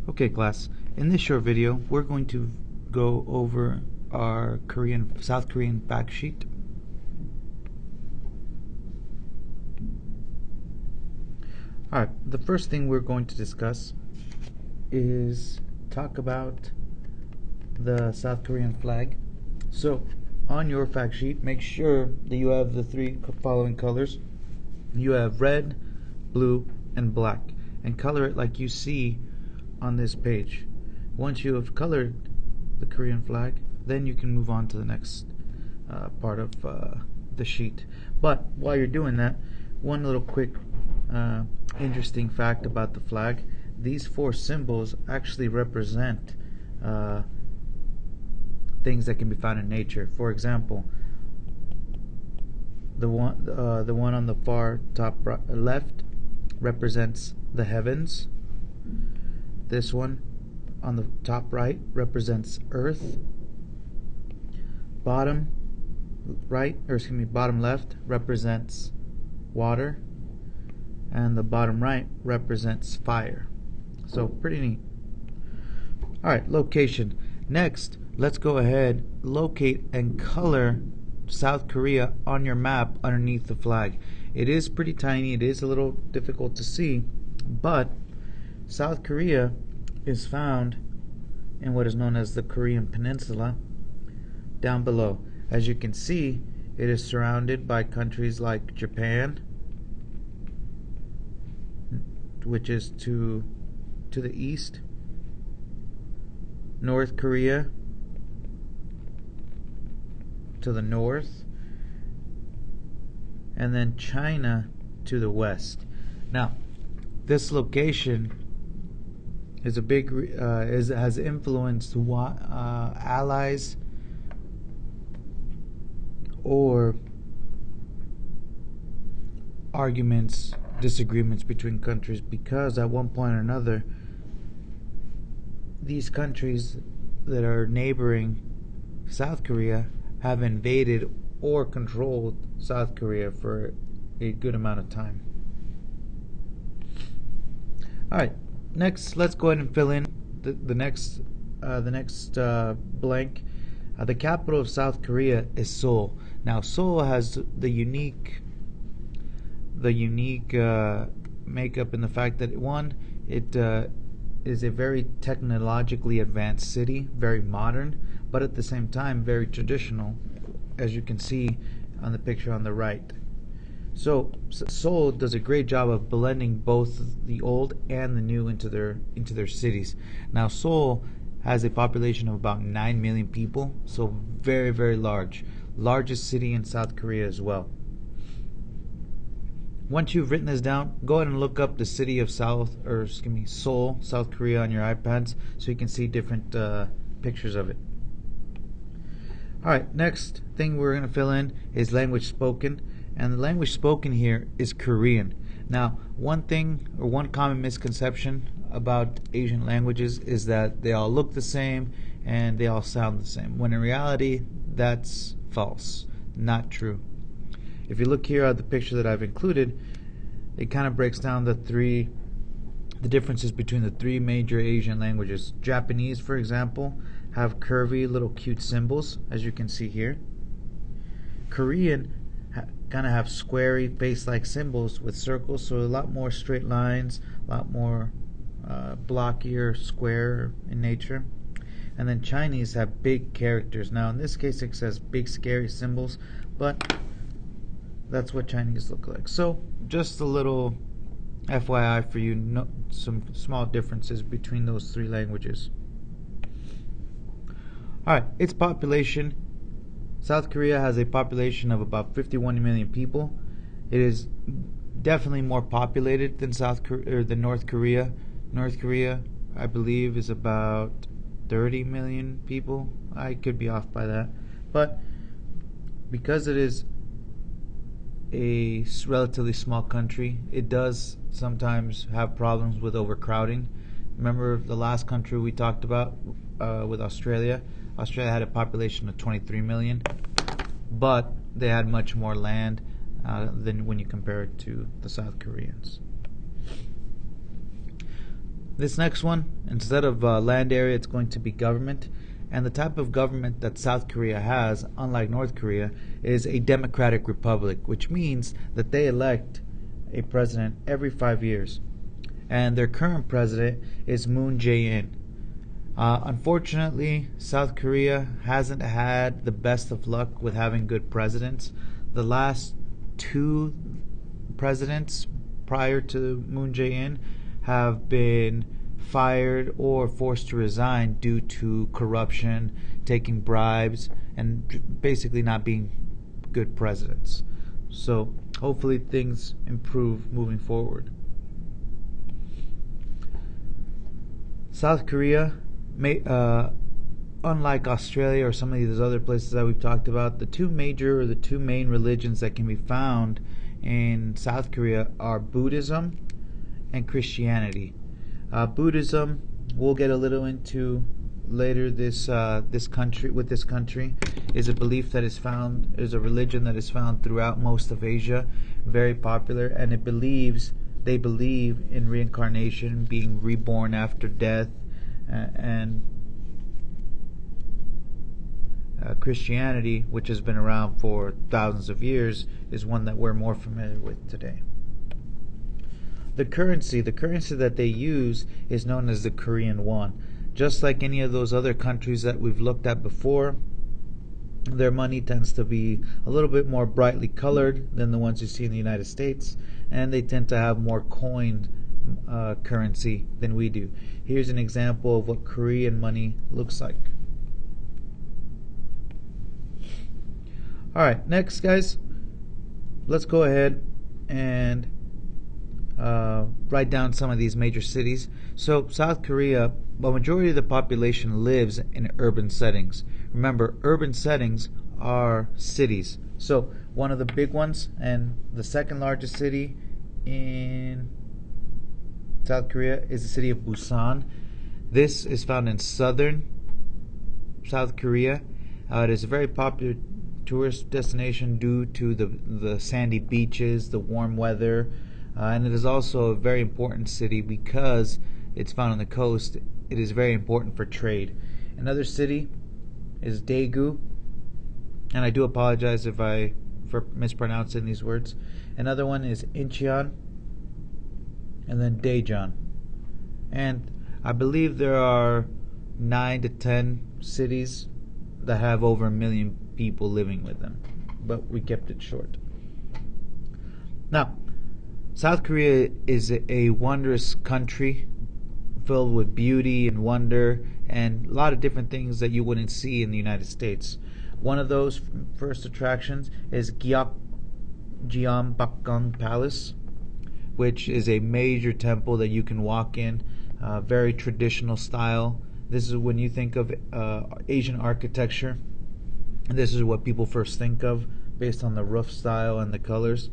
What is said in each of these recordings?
Okay, class, in this short video we're going to go over our South Korean fact sheet. Alright, the first thing we're going to discuss is talk about the South Korean flag. So on your fact sheet, make sure that you have the three following colors. You have red, blue, and black, and color it like you see on this page. Once you have colored the Korean flag, then you can move on to the next part of the sheet. But while you're doing that, one little quick interesting fact about the flag: these four symbols actually represent things that can be found in nature. For example, the one on the far top left represents the heavens. This one on the top right represents Earth. Bottom left represents water, and the bottom right represents fire. So pretty neat. Alright, location. Next, let's go ahead, locate and color South Korea on your map underneath the flag. It is pretty tiny, it is a little difficult to see, but South Korea is found in what is known as the Korean Peninsula down below. As you can see, it is surrounded by countries like Japan, which is to the east, North Korea to the north, and then China to the west. Now, this location is a big has influenced allies or arguments, disagreements between countries, because at one point or another these countries that are neighboring South Korea have invaded or controlled South Korea for a good amount of time. Alright, next let's go ahead and fill in the next blank. The capital of South Korea is Seoul. Now Seoul has the unique makeup in the fact that, one, it is a very technologically advanced city, very modern, but at the same time very traditional, as you can see on the picture on the right. So Seoul does a great job of blending both the old and the new into their cities. Now Seoul has a population of about 9 million people, so very, very large. Largest city in South Korea as well. Once you've written this down, go ahead and look up the city of Seoul, South Korea on your iPads, so you can see different pictures of it. Alright, next thing we're going to fill in is language spoken, and the language spoken here is Korean. Now, one common misconception about Asian languages is that they all look the same and they all sound the same, when in reality that's false, not true. If you look here at the picture that I've included, it kind of breaks down the differences between the three major Asian languages. Japanese, for example, have curvy little cute symbols, as you can see here. Korean kind of have squarey face-like symbols with circles, so a lot more straight lines, a lot more blockier, square in nature. And then Chinese have big characters. Now in this case it says big scary symbols, but that's what Chinese look like. So just a little FYI for you, some small differences between those three languages. Alright, its population. South Korea has a population of about 51 million people. It is definitely more populated than North Korea. North Korea, I believe, is about 30 million people. I could be off by that. But because it is a relatively small country, it does sometimes have problems with overcrowding. Remember the last country we talked about with Australia? Australia had a population of 23 million, but they had much more land than when you compare it to the South Koreans. This next one, instead of land area, it's going to be government. And the type of government that South Korea has, unlike North Korea, is a democratic republic, which means that they elect a president every 5 years. And their current president is Moon Jae-in. Unfortunately, South Korea hasn't had the best of luck with having good presidents. The last two presidents prior to Moon Jae-in have been fired or forced to resign due to corruption, taking bribes, and basically not being good presidents. So hopefully things improve moving forward. South Korea may, unlike Australia or some of these other places that we've talked about, the two main religions that can be found in South Korea are Buddhism and Christianity. Buddhism we'll get a little into later. This country is a belief that is a religion that is found throughout most of Asia, very popular, and they believe in reincarnation, being reborn after death, and Christianity, which has been around for thousands of years, is one that we're more familiar with today. The currency that they use is known as the Korean won. Just like any of those other countries that we've looked at before, their money tends to be a little bit more brightly colored than the ones you see in the United States, and they tend to have more coined currency than we do. Here's an example of what Korean money looks like. Alright, next guys, let's go ahead and write down some of these major cities. So South Korea, the majority of the population lives in urban settings. Remember, urban settings are cities. So one of the big ones and the second largest city in South Korea is the city of Busan. This is found in southern South Korea. It is a very popular tourist destination due to the sandy beaches, the warm weather, and it is also a very important city because it's found on the coast. It is very important for trade. Another city is Daegu, and I do apologize for mispronouncing these words. Another one is Incheon, and then Daejeon. And I believe there are 9 to 10 cities that have over 1 million people living with them, but we kept it short. Now, South Korea is a wondrous country filled with beauty and wonder and a lot of different things that you wouldn't see in the United States. One of those first attractions is Gyeongbokgung Palace, which is a major temple that you can walk in, very traditional style. This is when you think of Asian architecture, this is what people first think of based on the roof style and the colors.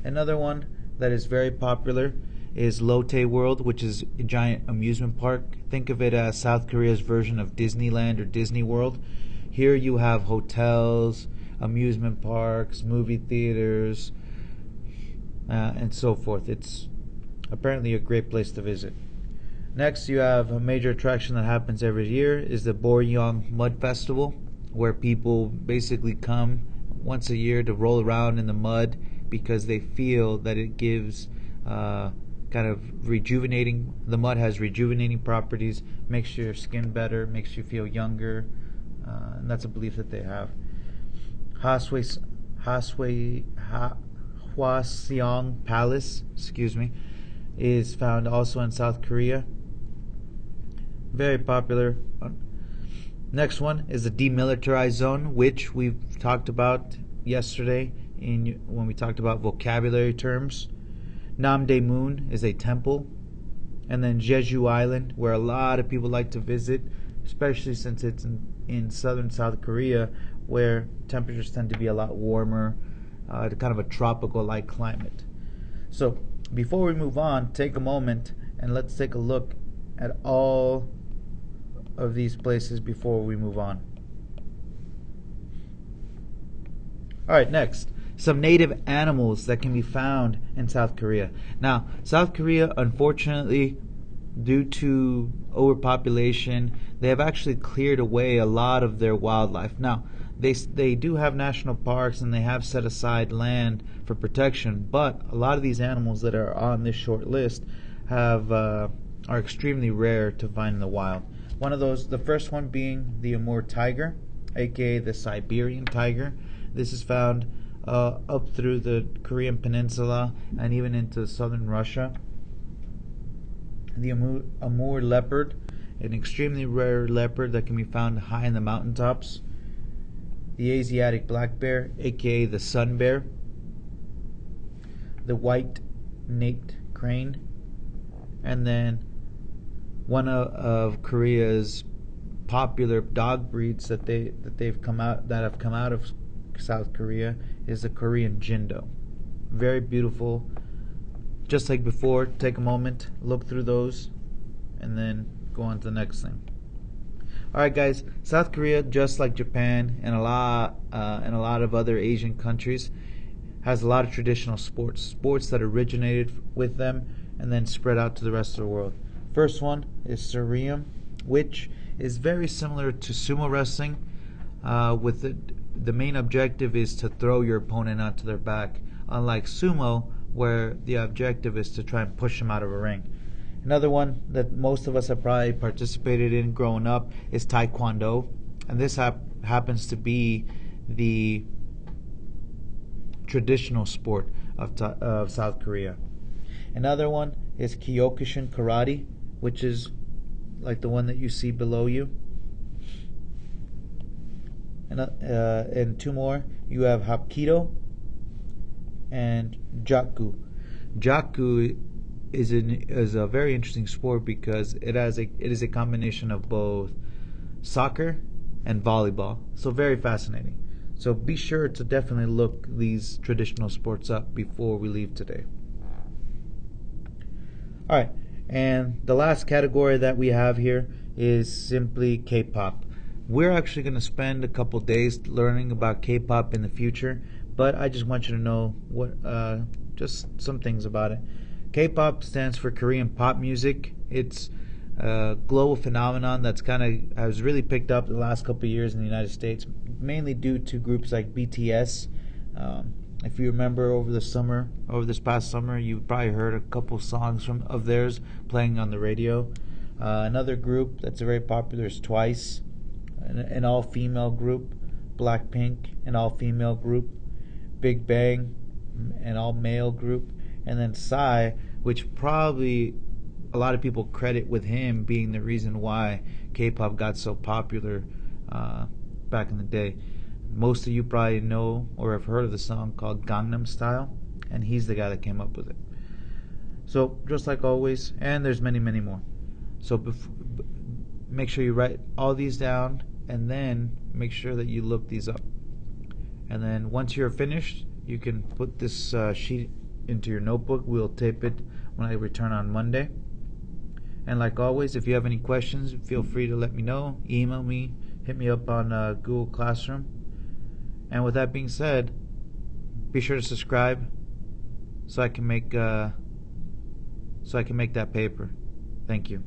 Another one that is very popular is Lotte World, which is a giant amusement park. Think of it as South Korea's version of Disneyland or Disney World. Here you have hotels, amusement parks, movie theaters, and so forth. It's apparently a great place to visit. Next, you have a major attraction that happens every year is the Boryong Mud Festival, where people basically come once a year to roll around in the mud because they feel that it gives kind of rejuvenating. The mud has rejuvenating properties, makes your skin better, makes you feel younger, and that's a belief that they have. Hwaseong Palace, is found also in South Korea. Very popular. Next one is the demilitarized zone, which we've talked about yesterday when we talked about vocabulary terms. Namdaemun is a temple, and then Jeju Island, where a lot of people like to visit, especially since it's in southern South Korea, where temperatures tend to be a lot warmer, kind of a tropical-like climate. So before we move on, take a moment and let's take a look at all of these places before we move on. Alright, next, some native animals that can be found in South Korea. Now, South Korea, unfortunately, due to overpopulation, they have actually cleared away a lot of their wildlife. Now, they do have national parks and they have set aside land for protection, but a lot of these animals that are on this short list have are extremely rare to find in the wild. One of those, the first one being the Amur tiger, aka the Siberian tiger. This is found up through the Korean peninsula and even into southern Russia. The Amur leopard, an extremely rare leopard that can be found high in the mountaintops. The Asiatic black bear, aka the sun bear. The white naped crane, and then one of Korea's popular dog breeds that have come out of South Korea is the Korean Jindo. Very beautiful. Just like before, take a moment, look through those, and then go on to the next thing. Alright guys, South Korea, just like Japan and a lot of other Asian countries, has a lot of traditional sports that originated with them and then spread out to the rest of the world. First one is Surium, which is very similar to sumo wrestling, with the main objective is to throw your opponent onto their back, unlike sumo, where the objective is to try and push them out of a ring. Another one that most of us have probably participated in growing up is Taekwondo, and this happens to be the traditional sport of South Korea. Another one is Kyokushin Karate, which is like the one that you see below you. And two more. You have Hapkido and Jaku. Jaku is a very interesting sport because it is a combination of both soccer and volleyball. So very fascinating. So be sure to definitely look these traditional sports up before we leave today. Alright, and the last category that we have here is simply K-pop. We're actually going to spend a couple days learning about K-pop in the future, but I just want you to know just some things about it. K-pop stands for Korean pop music. It's a global phenomenon that's has really picked up the last couple of years in the United States, mainly due to groups like BTS. If you remember over this past summer, you've probably heard a couple songs of theirs playing on the radio. Another group that's very popular is Twice, an all-female group. Blackpink, an all-female group. Big Bang, an all-male group. And then Psy, which probably a lot of people credit with him being the reason why K-pop got so popular back in the day. Most of you probably know or have heard of the song called Gangnam Style, and he's the guy that came up with it. So just like always, and there's many more. So make sure you write all these down, and then make sure that you look these up. And then once you're finished, you can put this sheet into your notebook. We'll tape it when I return on Monday. And like always, if you have any questions, feel free to let me know. Email me, hit me up on Google Classroom. And with that being said, be sure to subscribe so I can make that paper. Thank you.